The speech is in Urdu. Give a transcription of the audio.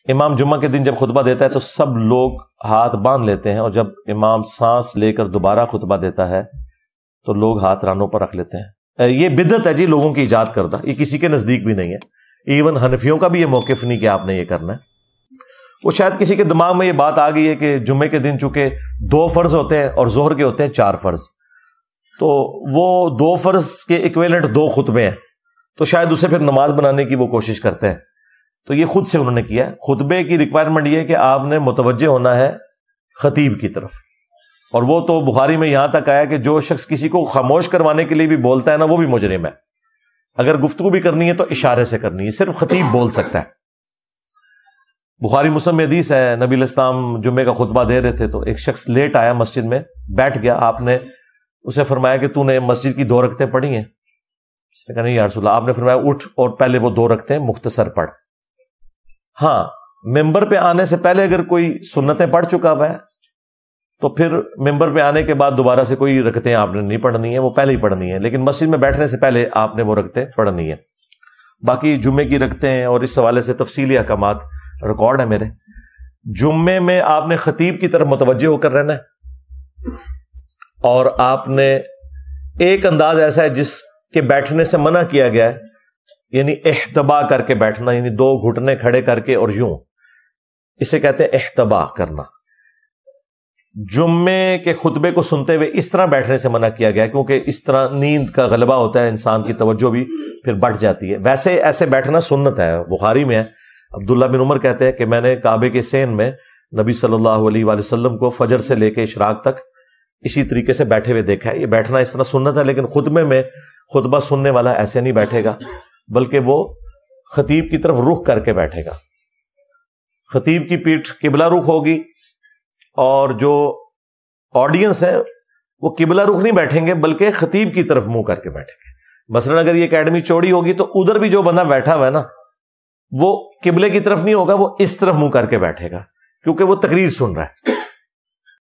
امام جمعہ کے دن جب خطبہ دیتا ہے تو سب لوگ ہاتھ باندھ لیتے ہیں، اور جب امام سانس لے کر دوبارہ خطبہ دیتا ہے تو لوگ ہاتھ رانوں پر رکھ لیتے ہیں۔ یہ بدعت ہے جی، لوگوں کی ایجاد کردہ، یہ کسی کے نزدیک بھی نہیں ہے، ایون حنفیوں کا بھی یہ موقف نہیں کہ آپ نے یہ کرنا ہے۔ وہ شاید کسی کے دماغ میں یہ بات آ گئی ہے کہ جمعے کے دن چونکہ 2 فرض ہوتے ہیں اور ظہر کے ہوتے ہیں 4 فرض، تو وہ 2 فرض کے ایکویلنٹ 2 خطبے ہیں، تو شاید اسے پھر نماز بنانے کی وہ کوشش کرتے ہیں۔ تو یہ خود سے انہوں نے کیا ہے۔ خطبے کی ریکوائرمنٹ یہ ہے کہ آپ نے متوجہ ہونا ہے خطیب کی طرف، اور وہ تو بخاری میں یہاں تک آیا کہ جو شخص کسی کو خاموش کروانے کے لیے بھی بولتا ہے نا، وہ بھی مجرم ہے۔ اگر گفتگو بھی کرنی ہے تو اشارے سے کرنی ہے، صرف خطیب بول سکتا ہے۔ بخاری مسلم میں حدیث ہے، نبی علیہ السلام جمعے کا خطبہ دے رہے تھے تو ایک شخص لیٹ آیا مسجد میں، بیٹھ گیا، آپ نے اسے فرمایا کہ تو نے مسجد کی 2 رکعتیں پڑھی ہیں؟ اس نے کہا نہیں یا رسول اللہ۔ آپ نے فرمایا اٹھ اور پہلے وہ 2 رکعتیں مختصر پڑھ۔ ہاں، ممبر پہ آنے سے پہلے اگر کوئی سنتیں پڑھ چکا ہوا ہے تو پھر ممبر پہ آنے کے بعد دوبارہ سے کوئی رکعتیں آپ نے نہیں پڑھنی ہیں، وہ پہلے ہی پڑھنی ہیں، لیکن مسجد میں بیٹھنے سے پہلے آپ نے وہ رکعتیں پڑھنی ہیں۔ باقی جمعے کی رکعتیں اور اس حوالے سے تفصیلی احکامات ریکارڈ ہے میرے۔ جمعے میں آپ نے خطیب کی طرف متوجہ ہو کر رہنا ہے، اور آپ نے ایک انداز ایسا ہے جس کے بیٹھنے سے منع کیا گیا ہے، یعنی احتبا کر کے بیٹھنا، یعنی 2 گھٹنے کھڑے کر کے اور یوں، اسے کہتے ہیں احتبا کرنا۔ جمعے کے خطبے کو سنتے ہوئے اس طرح بیٹھنے سے منع کیا گیا ہے، کیونکہ اس طرح نیند کا غلبہ ہوتا ہے، انسان کی توجہ بھی پھر بڑھ جاتی ہے۔ ویسے ایسے بیٹھنا سنت ہے، بخاری میں ہے، عبداللہ بن عمر کہتے ہیں کہ میں نے کعبے کے سین میں نبی صلی اللہ علیہ وآلہ وسلم کو فجر سے لے کے اشراق تک اسی طریقے سے بیٹھے ہوئے دیکھا ہے۔ یہ بیٹھنا اس طرح سنت ہے، لیکن خطبے میں خطبہ سننے والا ایسے نہیں بیٹھے گا، بلکہ وہ خطیب کی طرف رخ کر کے بیٹھے گا۔ خطیب کی پیٹھ قبلہ رخ ہوگی، اور جو آڈینس ہے وہ قبلہ رخ نہیں بیٹھیں گے بلکہ خطیب کی طرف منہ کر کے بیٹھیں گے۔ مثلا اگر یہ اکیڈمی چوڑی ہوگی تو ادھر بھی جو بندہ بیٹھا ہوا ہے نا، وہ قبلے کی طرف نہیں ہوگا، وہ اس طرف منہ کر کے بیٹھے گا، کیونکہ وہ تقریر سن رہا ہے۔